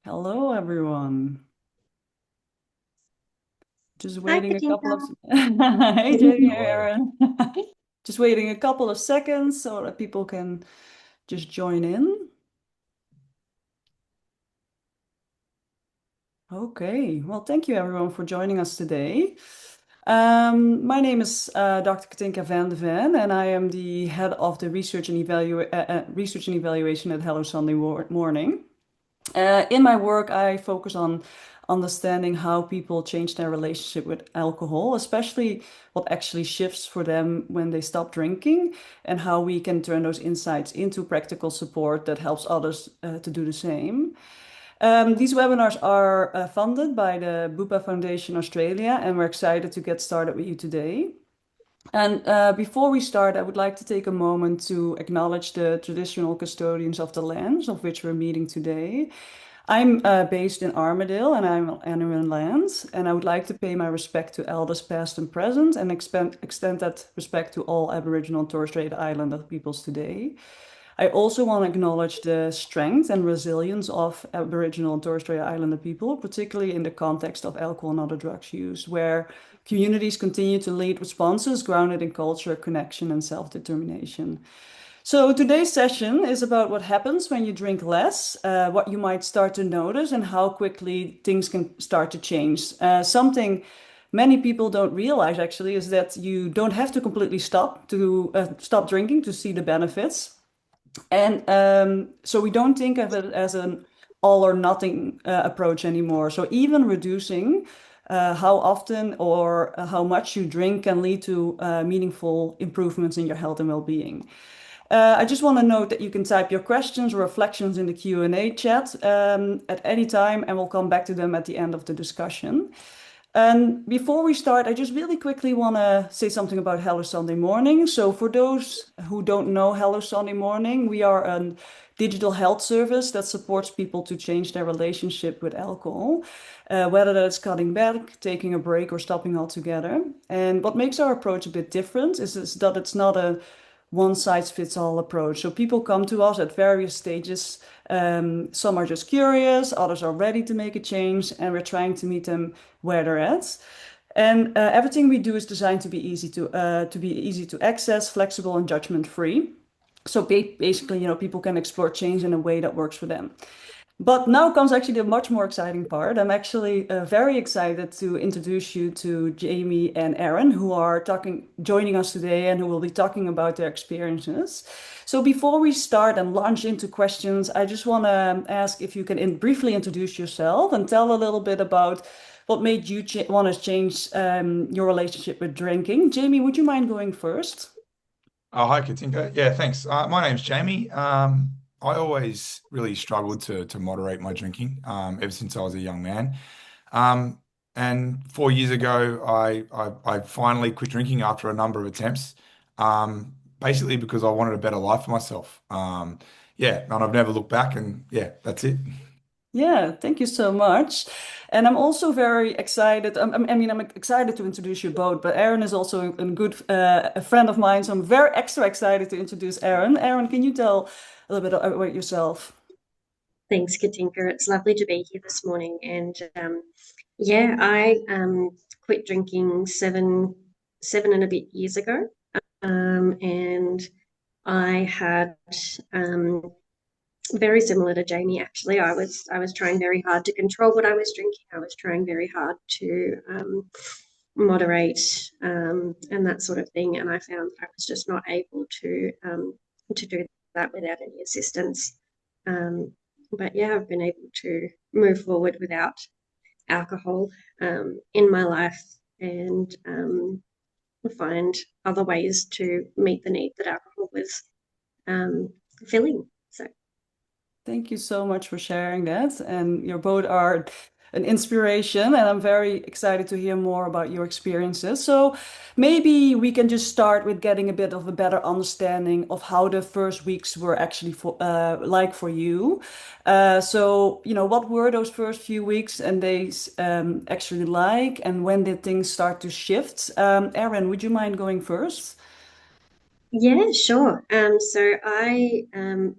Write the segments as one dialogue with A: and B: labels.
A: Hello, everyone. Just
B: Hi,
A: waiting a
B: Katinka.
A: couple of Hey, Jamie, hey, Aaron. Just waiting a couple of seconds so that people can just join in. Okay, well, thank you everyone for joining us today. My name is Dr. Katinka van de Ven, and I am the head of the research and evaluation at Hello Sunday Morning. In my work, I focus on understanding how people change their relationship with alcohol, especially what actually shifts for them when they stop drinking, and how we can turn those insights into practical support that helps others to do the same. These webinars are funded by the Bupa Foundation Australia, and we're excited to get started with you today. And before we start, I would like to take a moment to acknowledge the traditional custodians of the lands of which we're meeting today. I'm based in Armidale and I'm on Anairin lands, and I would like to pay my respect to elders past and present and extend that respect to all Aboriginal and Torres Strait Islander peoples today. I also want to acknowledge the strength and resilience of Aboriginal and Torres Strait Islander people, particularly in the context of alcohol and other drugs use, where communities continue to lead responses grounded in culture, connection, and self-determination. So today's session is about what happens when you drink less, what you might start to notice, and how quickly things can start to change. Something many people don't realize actually is that you don't have to completely stop drinking to see the benefits. And so we don't think of it as an all or nothing approach anymore. So even reducing how often or how much you drink can lead to meaningful improvements in your health and well-being. I just want to note that you can type your questions or reflections in the Q&A chat at any time, and we'll come back to them at the end of the discussion. And before we start, I just really quickly want to say something about Hello Sunday Morning. So for those who don't know Hello Sunday Morning, we are a digital health service that supports people to change their relationship with alcohol, whether that's cutting back, taking a break, or stopping altogether. And what makes our approach a bit different is that it's not a one size fits all approach. So people come to us at various stages. Some are just curious, others are ready to make a change, and we're trying to meet them where they're at. And everything we do is designed to be easy to access, flexible, and judgment free. So basically, people can explore change in a way that works for them. But now comes actually the much more exciting part. I'm actually very excited to introduce you to Jamie and Aaron, who are joining us today and who will be talking about their experiences. So before we start and launch into questions, I just want to ask if you can briefly introduce yourself and tell a little bit about what made you want to change your relationship with drinking. Jamie, would you mind going first?
C: Oh, hi, Katinka. Yeah, thanks. My name's Jamie. I always really struggled to moderate my drinking ever since I was a young man. Um, and 4 years ago, I finally quit drinking after a number of attempts, basically because I wanted a better life for myself. Yeah, and I've never looked back, and yeah, that's it.
A: Yeah, thank you so much. And I'm also very excited. I'm excited to introduce you both, but Aaron is also a friend of mine, so I'm very extra excited to introduce Aaron. Aaron, can you tell a little bit about yourself?
B: Thanks, Katinka. It's lovely to be here this morning. And yeah, I quit drinking seven and a bit years ago. And I had very similar to Jamie. Actually, I was trying very hard to control what I was drinking. I was trying very hard to moderate and that sort of thing. And I found I was just not able to do that without any assistance. Um, but yeah, I've been able to move forward without alcohol in my life and find other ways to meet the need that alcohol was um, filling. So,
A: Thank you so much for sharing that. And you both are an inspiration, and I'm very excited to hear more about your experiences. So maybe we can just start with getting a bit of a better understanding of how the first weeks were actually like for you. What were those first few weeks and days actually like, and when did things start to shift? Erin, would you mind going first?
B: yeah, sure. So I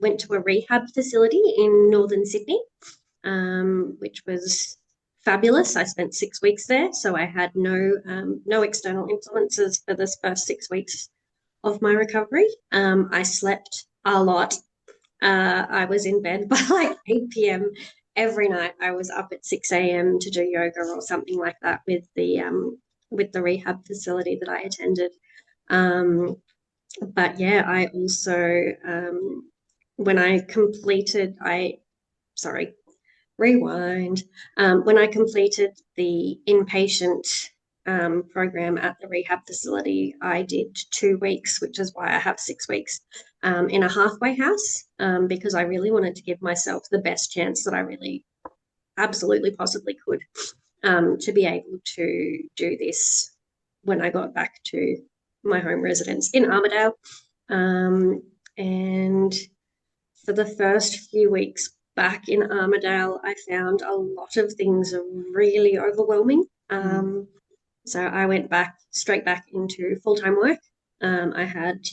B: went to a rehab facility in northern Sydney. which was fabulous. I spent 6 weeks there, so I had no external influences for this first 6 weeks of my recovery. I slept a lot. I was in bed by like 8 p.m. every night. I was up at 6 a.m. to do yoga or something like that with the rehab facility that I attended. Um, but yeah, I also when I completed, I sorry, rewind. When I completed the inpatient program at the rehab facility, I did 2 weeks, which is why I have 6 weeks in a halfway house because I really wanted to give myself the best chance that I really absolutely possibly could to be able to do this when I got back to my home residence in Armidale. Um, and for the first few weeks back in Armidale, I found a lot of things really overwhelming. So I went straight back into full-time work. I had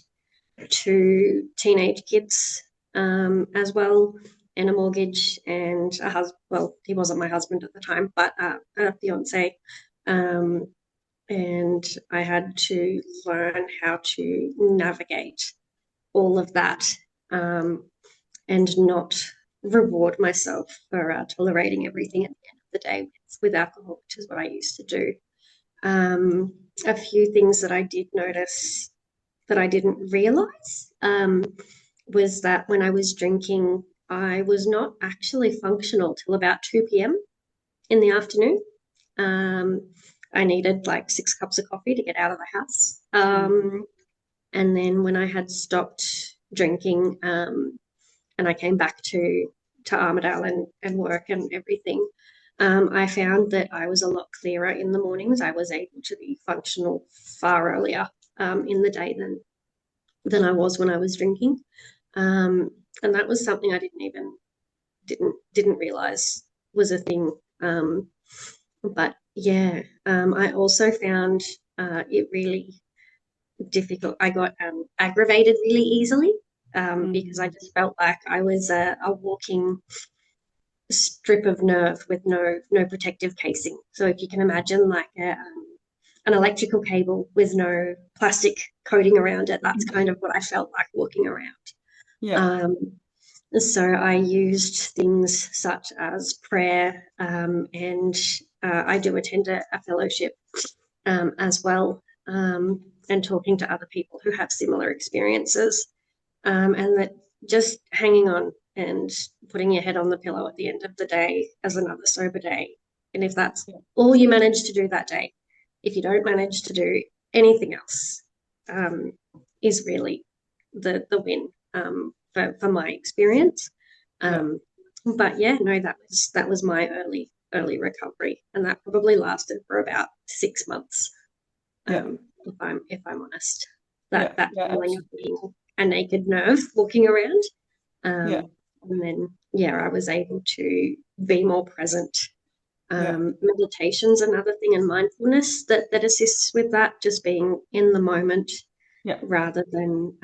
B: two teenage kids as well, and a mortgage, and a husband. Well, he wasn't my husband at the time, but a fiance. Um, and I had to learn how to navigate all of that and not reward myself for tolerating everything at the end of the day with alcohol, which is what I used to do. A few things that I did notice that I didn't realize was that when I was drinking, I was not actually functional till about 2 p.m. in the afternoon. Um, I needed like 6 cups of coffee to get out of the house. And then when I had stopped drinking and I came back to Armidale and work and everything, I found that I was a lot clearer in the mornings. I was able to be functional far earlier in the day than I was when I was drinking. And that was something I didn't realize was a thing. But yeah, I also found it really difficult. I got aggravated really easily because I just felt like I was a walking strip of nerve with no protective casing. So if you can imagine like an electrical cable with no plastic coating around it, that's kind of what I felt like walking around.
A: Yeah.
B: So I used things such as prayer, and I do attend a fellowship as well, and talking to other people who have similar experiences, and that just hanging on and putting your head on the pillow at the end of the day as another sober day. And if that's all you manage to do that day, if you don't manage to do anything else, is really the win for my experience. But yeah, no, that was my early recovery, and that probably lasted for about 6 months. If I'm honest, that feeling of being a naked nerve walking around, and then I was able to be more present. Meditation's another thing, and mindfulness that assists with that, just being in the moment rather than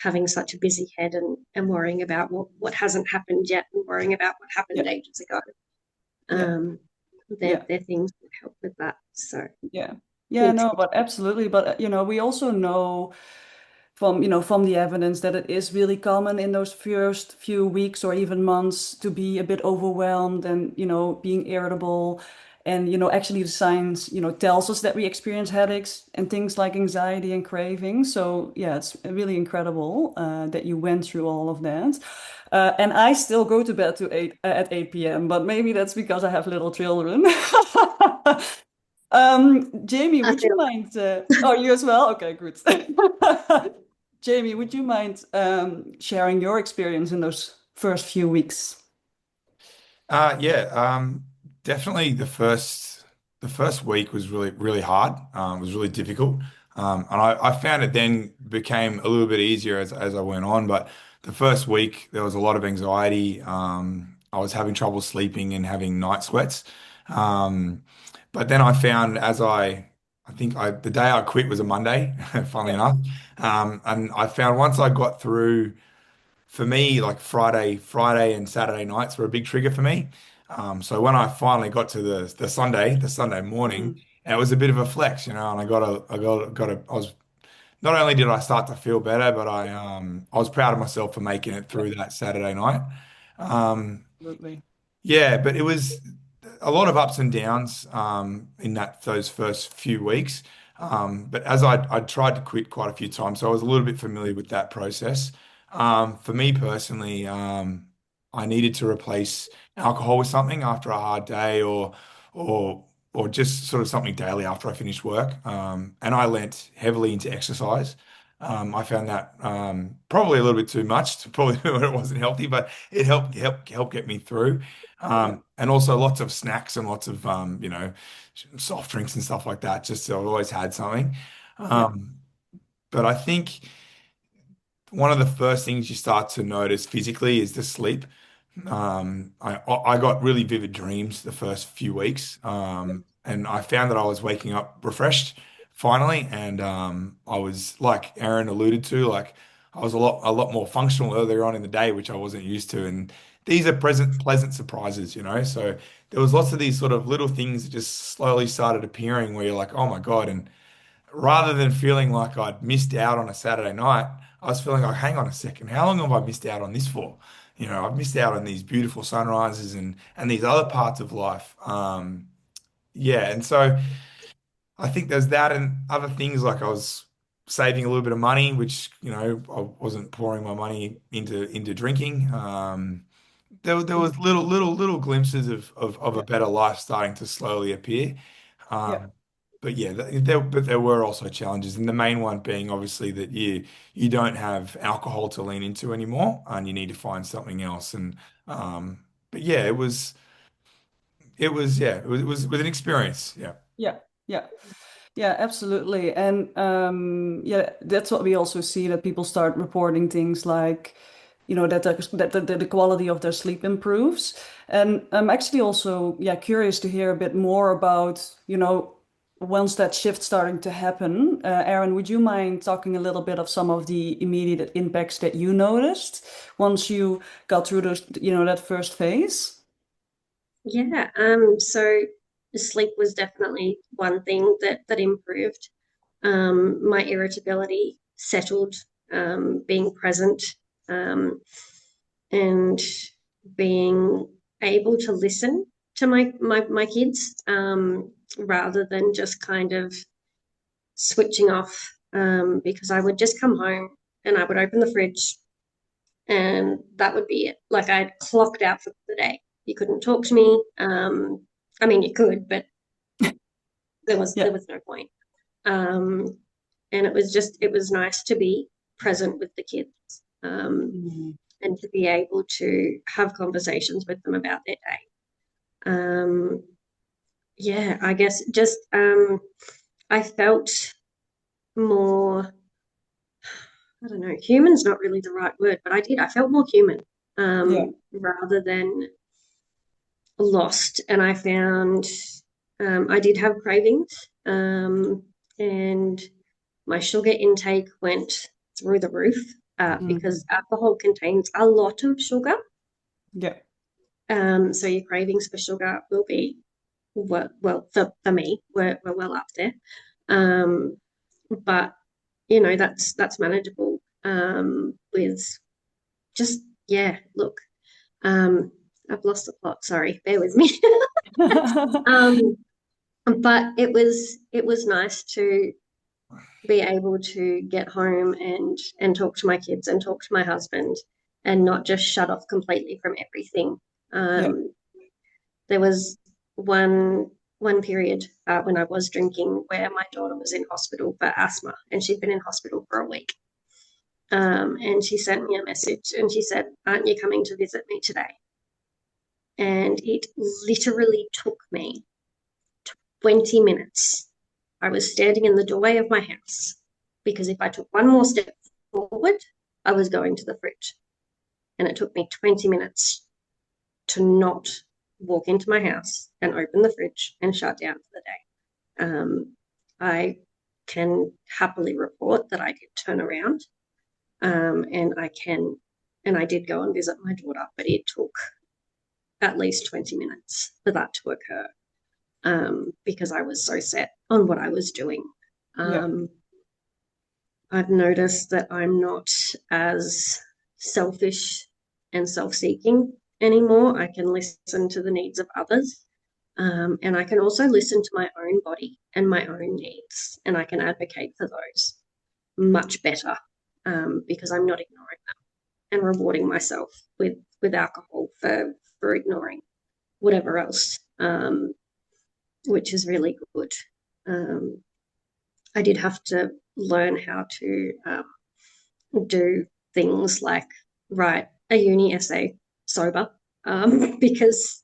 B: having such a busy head and worrying about what hasn't happened yet and worrying about what happened ages ago. They're things that help with that. So
A: no, but absolutely. But we also know from the evidence that it is really common in those first few weeks or even months to be a bit overwhelmed and being irritable. And actually the science tells us that we experience headaches and things like anxiety and craving. So yeah, it's really incredible that you went through all of that. And I still go to bed at 8 p.m., but maybe that's because I have little children. Jamie, would you mind? Oh, you as well? Okay, good. Jamie, would you mind sharing your experience in those first few weeks?
C: Definitely the first week was really hard. It was really difficult. And I found it then became a little bit easier as I went on. But the first week there was a lot of anxiety. I was having trouble sleeping and having night sweats. But then I found the day I quit was a Monday, funnily enough. And I found once I got through for me, like Friday and Saturday nights were a big trigger for me. So when I finally got to the Sunday morning,
A: Mm,
C: it was a bit of a flex, and I was not only did I start to feel better, but I was proud of myself for making it
A: yeah,
C: through that Saturday night. Um,
A: absolutely.
C: yeah, but it was a lot of ups and downs in those first few weeks. But as I tried to quit quite a few times, so I was a little bit familiar with that process. For me personally, I needed to replace alcohol with something after a hard day, or or just sort of something daily after I finished work. And I lent heavily into exercise. I found that probably a little bit too much, probably when it wasn't healthy, but it helped get me through.
A: Yeah,
C: And also lots of snacks and lots of soft drinks and stuff like that. Just so I've always had something.
A: yeah,
C: Um, but I think one of the first things you start to notice physically is the sleep. I got really vivid dreams the first few weeks, and I found that I was waking up refreshed finally, and I was like Aaron alluded to, like I was a lot more functional earlier on in the day, which I wasn't used to, and these are pleasant surprises, you know. So there was lots of these sort of little things that just slowly started appearing where you're like, oh my God, and rather than feeling like I'd missed out on a Saturday night, I was feeling like, hang on a second, how long have I missed out on this for? I've missed out on these beautiful sunrises and these other parts of life. Yeah, and so I think there's that and other things like I was saving a little bit of money, which, I wasn't pouring my money into drinking. There
A: mm,
C: was little glimpses of a
A: yeah,
C: better life starting to slowly appear.
A: yeah.
C: Um, but yeah, there were also challenges, and the main one being obviously that you don't have alcohol to lean into anymore, and you need to find something else. And but yeah, it was an experience. Yeah.
A: Yeah, yeah, yeah, absolutely. And yeah, that's what we also see that people start reporting things like, that the quality of their sleep improves. And I'm actually also, yeah, curious to hear a bit more about, once that shift starting to happen. Aaron, would you mind talking a little bit of some of the immediate impacts that you noticed once you got through those, that first phase?
B: Yeah, so sleep was definitely one thing that improved. My irritability settled, being present, um, and being able to listen to my kids, rather than just kind of switching off, because I would just come home and I would open the fridge and that would be it. Like I'd clocked out for the day. You couldn't talk to me. I mean, you could, but there was
A: Yeah.
B: there was no point. Um, and it was nice to be present with the kids,
A: Mhm.
B: and to be able to have conversations with them about their day. Um, yeah, I guess just I felt more. I don't know. Human's not really the right word, but I did. I felt more human,
A: Yeah.
B: rather than lost. And I found I did have cravings, and my sugar intake went through the roof,
A: Mhm.
B: because alcohol contains a lot of sugar.
A: Yeah.
B: So your cravings for sugar will be, well for me, we're well up there. Um, but that's manageable, with just, yeah, look, um, I've lost the plot. Sorry, bear with me. um, but it was nice to be able to get home and talk to my kids and talk to my husband and not just shut off completely from everything.
A: Yeah.
B: Um, there was one period, when I was drinking, where my daughter was in hospital for asthma, and she'd been in hospital for a week. And she sent me a message and she said, "Aren't you coming to visit me today?" And it literally took me 20 minutes. I was standing in the doorway of my house because if I took one more step forward, I was going to the fridge. And it took me 20 minutes to not walk into my house and open the fridge and shut down for the day. I can happily report that I did turn around, and I can and I did go and visit my daughter, but it took at least 20 minutes for that to occur, because I was so set on what I was doing.
A: Yeah.
B: I've noticed that I'm not as selfish and self-seeking anymore. I can listen to the needs of others. And I can also listen to my own body and my own needs, and I can advocate for those much better, because I'm not ignoring them and rewarding myself with alcohol for ignoring whatever else, which is really good. Um, I did have to learn how to do things like write a uni essay sober, because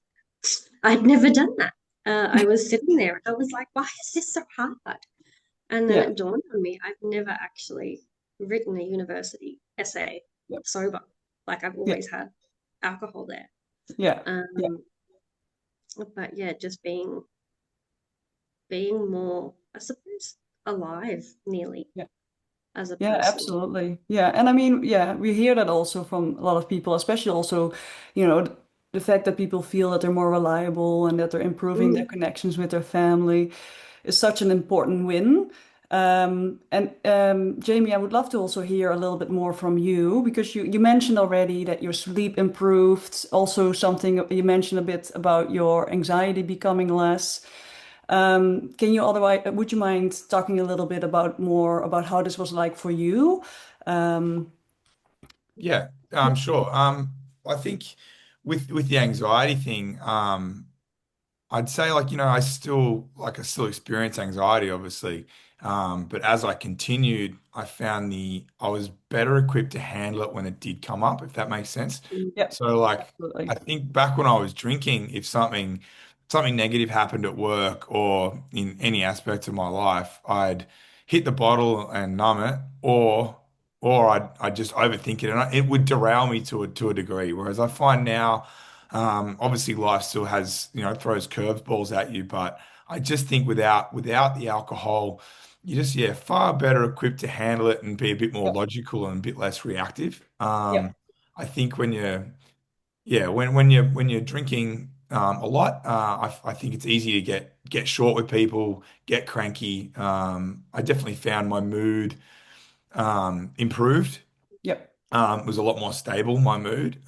B: I'd never done that. I was sitting there and I was like, why is this so hard? And then
A: Yeah.
B: it dawned on me, I've never actually written a university essay
A: Yeah.
B: sober. Like I've
A: Yeah.
B: always had alcohol there.
A: Yeah. Yeah.
B: But yeah, just being more, I suppose, alive nearly
A: Yeah.
B: as a
A: Yeah,
B: person.
A: absolutely. Yeah. And I mean, yeah, we hear that also from a lot of people, especially also, the fact that people feel that they're more reliable and that they're improving their
B: Mm.
A: connections with their family is such an important win. And Jamie, I would love to also hear a little bit more from you because you mentioned already that your sleep improved. Also, something you mentioned a bit about your anxiety becoming less. Would you mind talking a little bit more about how this was like for you? Um,
C: Yeah, sure. I think with the anxiety thing, I'd say like, I still experience anxiety, obviously. But as I continued, I found I was better equipped to handle it when it did come up, if that makes sense.
A: yeah,
C: So like I
A: absolutely.
C: think back when I was drinking, if something negative happened at work or in any aspect of my life, I'd hit the bottle and numb it, or I'd just overthink it, and it would derail me to a degree. Whereas I find now. Obviously, life still has, throws curveballs at you, but I just think without the alcohol, you're just, yeah, far better equipped to handle it and be a bit more
A: Yeah,
C: logical and a bit less reactive.
A: yeah,
C: I think when you're drinking a lot, I think it's easy to get short with people, get cranky. I definitely found my mood improved,
A: yeah,
C: was a lot more stable, my mood.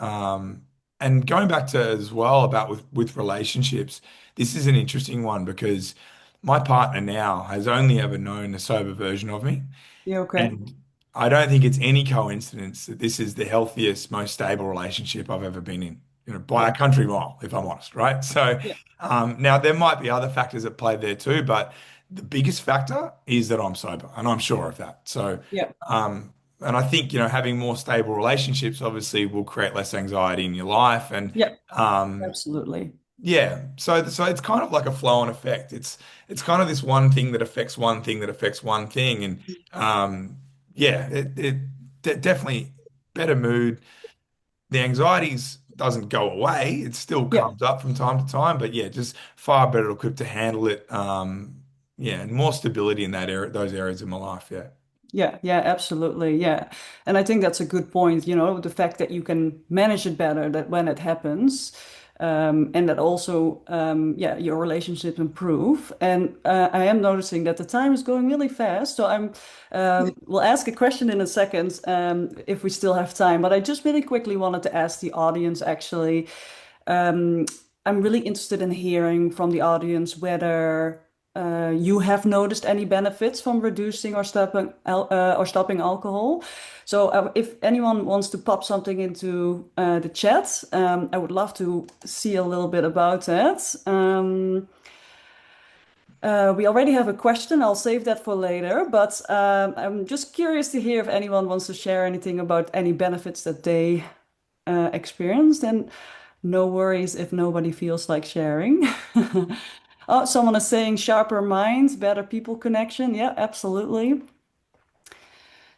C: And going back to as well about with relationships, this is an interesting one because my partner now has only ever known a sober version of me.
A: yeah, okay.
C: And I don't think it's any coincidence that this is the healthiest, most stable relationship I've ever been in, by
A: Yeah,
C: a country mile, if I'm honest, right? So
A: yeah,
C: now there might be other factors at play there too, but the biggest factor is that I'm sober, and I'm sure of that. So,
A: yeah,
C: um, and I think, having more stable relationships obviously will create less anxiety in your life, and
A: yeah,
C: um,
A: absolutely.
C: yeah, so it's kind of like a flow-on effect. It's kind of this one thing that affects one thing that affects one thing, and yeah, it definitely better mood. The anxieties doesn't go away; it still
A: Yeah.
C: comes up from time to time, but yeah, just far better equipped to handle it. Yeah, and more stability in those areas of my life. Yeah,
A: Yeah, yeah, absolutely. Yeah. And I think that's a good point, the fact that you can manage it better that when it happens, and that also, yeah, your relationships improve. And I am noticing that the time is going really fast. So we'll ask a question in a second, if we still have time. But I just really quickly wanted to ask the audience actually, um, I'm really interested in hearing from the audience whether you have noticed any benefits from reducing or stopping alcohol. So if anyone wants to pop something into the chat, I would love to see a little bit about that. We already have a question. I'll save that for later, but I'm just curious to hear if anyone wants to share anything about any benefits that they experienced. And no worries if nobody feels like sharing. Oh, someone is saying sharper minds, better people connection. Yeah, absolutely.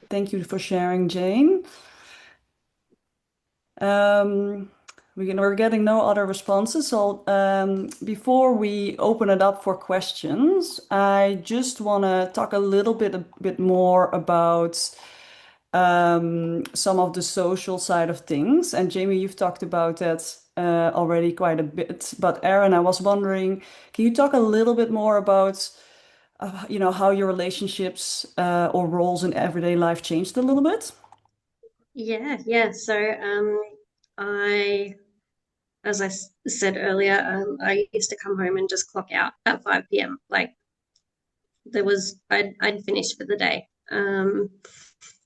A: Thank you for sharing, Jane. Um, we're getting no other responses. So before we open it up for questions, I just want to talk a bit more about some of the social side of things. And Jamie, you've talked about that already quite a bit. But Aaron, I was wondering, can you talk a little bit more about, how your relationships or roles in everyday life changed a little bit?
B: Yeah. So I, as I said earlier, I used to come home and just clock out at 5 p.m. Like I'd finished for the day.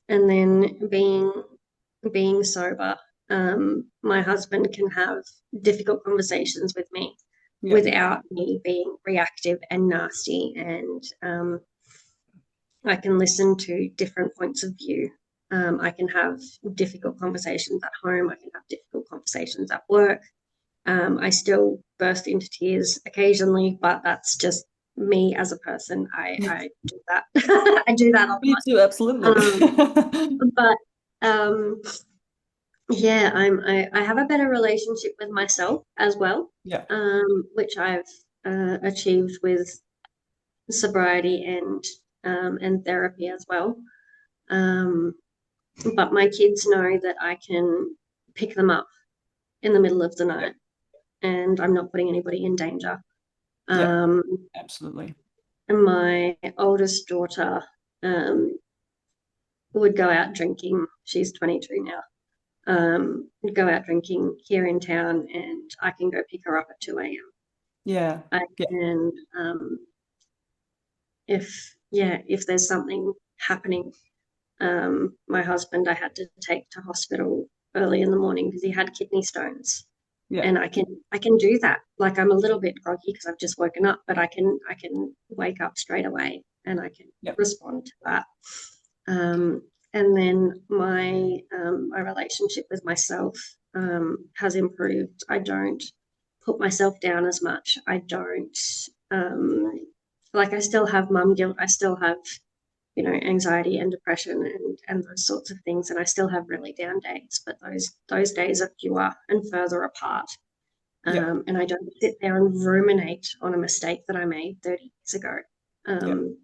B: And then being sober, my husband can have difficult conversations with me
A: Yeah,
B: without me being reactive and nasty, and I can listen to different points of view. I can have difficult conversations at home. I can have difficult conversations at work. I still burst into tears occasionally, but that's just me as a person. I do that. I do that a
A: me
B: lot.
A: too, absolutely.
B: But um, yeah, I have a better relationship with myself as well,
A: Yeah,
B: which I've achieved with sobriety and therapy as well. Um, but my kids know that I can pick them up in the middle of the
A: yeah,
B: night and I'm not putting anybody in danger.
A: yeah,
B: Um,
A: absolutely.
B: and my oldest daughter um, would go out drinking. She's 22 now. Would go out drinking here in town, and I can go pick her up at 2 a.m.
A: Yeah,
B: I
A: yeah,
B: can, if there's something happening, my husband I had to take to hospital early in the morning because he had kidney stones.
A: yeah,
B: And I can do that. Like I'm a little bit groggy because I've just woken up, but I can wake up straight away and I can
A: yeah,
B: respond to that. And then my relationship with myself has improved. I don't put myself down as much. I don't um, like I still have mum guilt. I still have anxiety and depression and those sorts of things, and I still have really down days. But those days are fewer and further apart.
A: yeah,
B: And I don't sit there and ruminate on a mistake that I made 30 years ago.
A: yeah,
B: Um,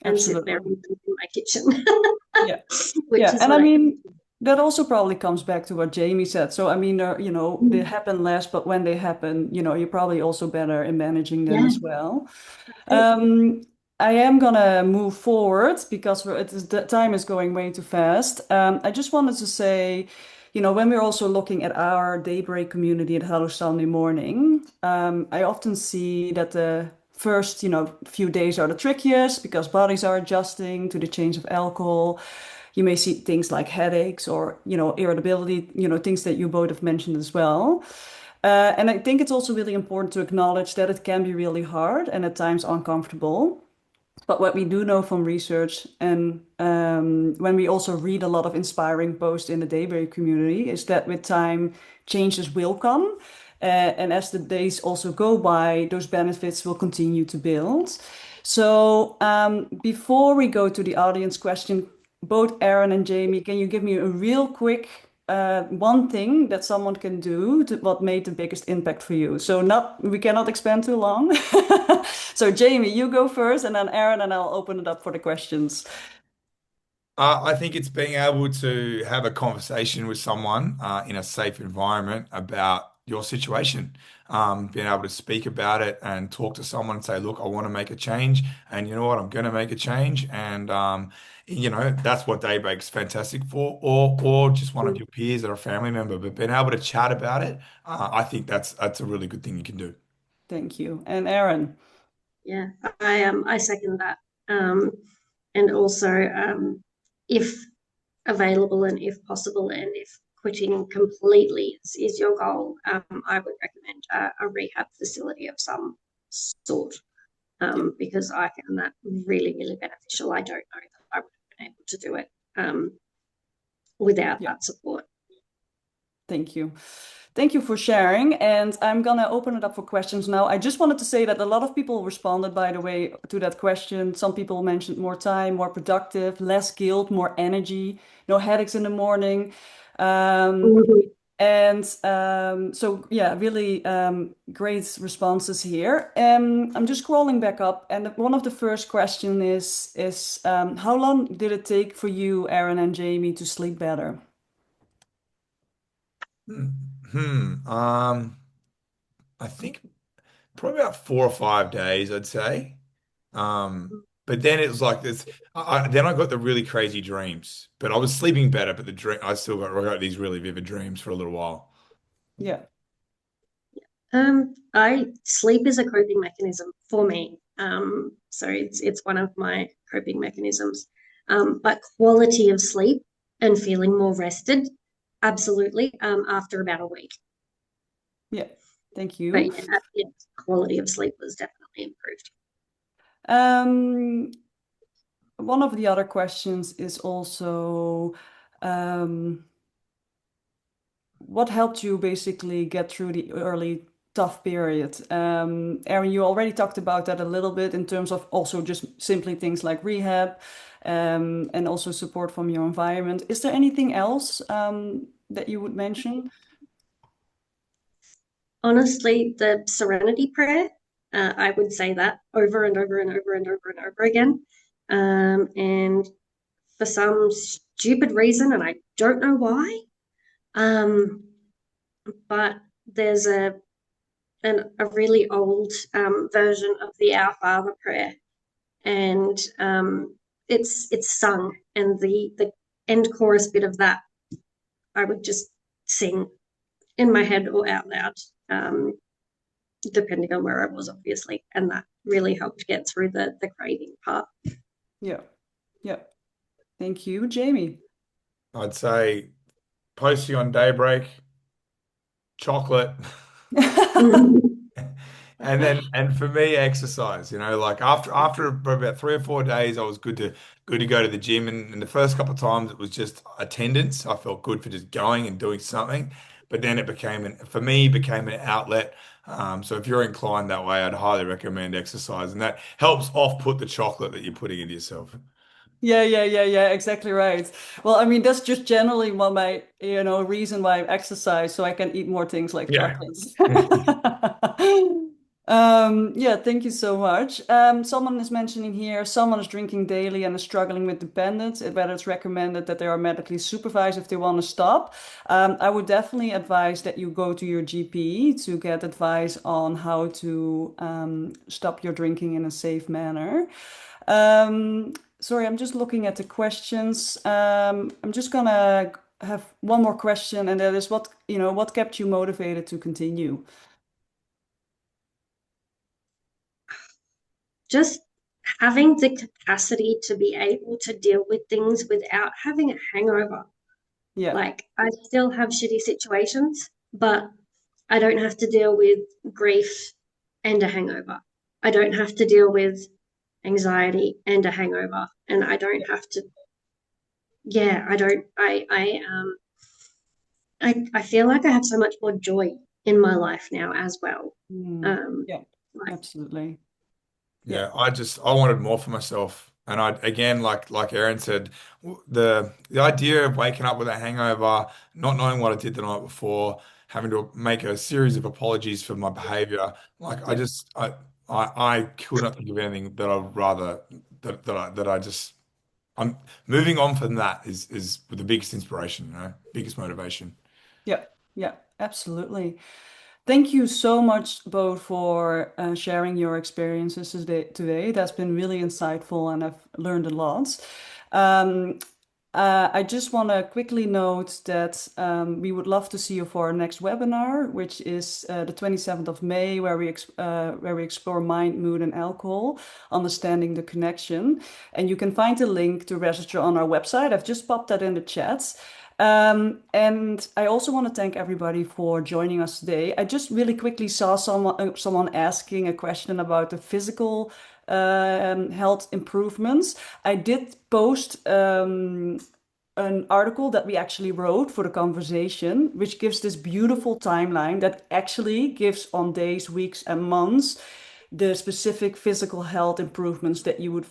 B: and sit there
A: absolutely.
B: and think in my kitchen,
A: Yeah.
B: which
A: Yeah,
B: is
A: and
B: what
A: I
B: I
A: mean that also probably comes back to what Jamie said. So I mean, they
B: do.
A: happen less, but when they happen, you're probably also better in managing them
B: Yeah,
A: as well.
B: that's it.
A: Um, I am gonna move forward because the time is going way too fast. I just wanted to say, when we're also looking at our daybreak community at Hello Sunday Morning, I often see that the first, few days are the trickiest because bodies are adjusting to the change of alcohol. You may see things like headaches or, irritability, things that you both have mentioned as well. And I think it's also really important to acknowledge that it can be really hard and at times uncomfortable. But what we do know from research and when we also read a lot of inspiring posts in the Daybreak community is that with time, changes will come. And as the days also go by, those benefits will continue to build. So before we go to the audience question, both Aaron and Jamie, can you give me a real quick one thing that someone can do what made the biggest impact for you? So not we cannot expand too long. So Jamie, you go first, and then Aaron, and I'll open it up for the questions.
C: I think it's being able to have a conversation with someone in a safe environment about your situation. Being able to speak about it and talk to someone and say, look, I want to make a change. And you know what? I'm going to make a change. And, that's what Daybreak's fantastic for. Or just one of your peers or a family member. But being able to chat about it, I think that's a really good thing you can do.
A: Thank you. And Aaron,
B: Yeah, I second that. Um, and also, if available and if possible, and if quitting completely is your goal, I would recommend a rehab facility of some sort
A: yeah,
B: because I found that really, really beneficial. I don't know that I would have been able to do it without
A: yeah,
B: that support.
A: thank you. Thank you for sharing. And I'm gonna open it up for questions now. I just wanted to say that a lot of people responded, by the way, to that question. Some people mentioned more time, more productive, less guilt, more energy, no headaches in the morning. Um,
B: Mhm.
A: And so, yeah, really great responses here. I'm just scrolling back up, and one of the first question is how long did it take for you, Aaron and Jamie, to sleep better?
C: Hmm. I think probably about 4 or 5 days, I'd say. But then it was like this. Then I got the really crazy dreams, but I was sleeping better. But the dream, I got these really vivid dreams for a little while.
A: Yeah,
B: I sleep is a coping mechanism for me. So it's one of my coping mechanisms. But quality of sleep and feeling more rested, absolutely, after about a week.
A: yeah. Thank
B: But
A: you.
B: yeah, quality of sleep was definitely improved.
A: Um, One of the other questions is also um, what helped you basically get through the early tough period? Aaron, you already talked about that a little bit in terms of also just simply things like rehab, and also support from your environment. Is there anything else that you would mention?
B: Honestly, the serenity prayer, I would say that over and over and over and over and over again. And for some stupid reason, and I don't know why, um, but there's a really old version of the Our Father prayer, and it's sung, and the end chorus bit of that I would just sing in my head or out loud, depending on where I was, obviously, and that really helped get through the craving part.
A: Yeah, yeah. Thank you, Jamie.
C: I'd say posting on daybreak, chocolate. And for me, exercise, like after about 3 or 4 days, I was good to go to the gym. And the first couple of times it was just attendance. I felt good for just going and doing something. But then for me, became an outlet. So if you're inclined that way, I'd highly recommend exercise. And that helps off-put the chocolate that you're putting into yourself.
A: Yeah, yeah, yeah, yeah, exactly right. Well, I mean, that's just generally what my, reason why I exercise, so I can eat more things like
C: Yeah.
A: chocolates. Yeah, thank you so much. Someone is mentioning here, someone is drinking daily and is struggling with dependence, whether it's recommended that they are medically supervised if they want to stop. I would definitely advise that you go to your GP to get advice on how to stop your drinking in a safe manner. Sorry, I'm just looking at the questions. I'm just gonna have one more question, and that is what kept you motivated to continue?
B: Just having the capacity to be able to deal with things without having a hangover.
A: Yeah,
B: Like, I still have shitty situations, but I don't have to deal with grief and a hangover. I don't have to deal with anxiety and a hangover. And I don't have to, yeah, I don't, I feel like I have so much more joy in my life now as well.
A: mm,
B: Um,
A: yeah,
B: like,
A: absolutely. Yeah,
C: Yeah, I wanted more for myself. And I again, like Aaron said, the idea of waking up with a hangover, not knowing what I did the night before, having to make a series of apologies for my behavior, like
A: yeah.
C: I could not think of anything that I'd rather that I just I'm moving on from that is the biggest inspiration, biggest motivation.
A: Yeah, yeah, absolutely. Thank you so much both for sharing your experiences today. That's been really insightful and I've learned a lot. Um, I just want to quickly note that we would love to see you for our next webinar, which is the 27th of May, where we explore mind, mood, and alcohol, understanding the connection. And you can find the link to register on our website. I've just popped that in the chat. And I also want to thank everybody for joining us today. I just really quickly saw someone asking a question about the physical health improvements. I did post an article that we actually wrote for the conversation, which gives this beautiful timeline that actually gives on days, weeks, and months the specific physical health improvements that you would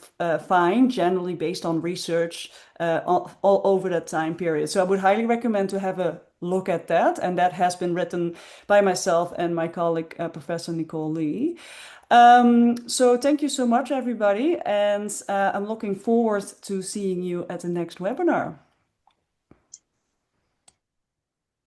A: find generally based on research all over that time period. So I would highly recommend to have a look at that. And that has been written by myself and my colleague, Professor Nicole Lee. So thank you so much, everybody. And I'm looking forward to seeing you at the next webinar.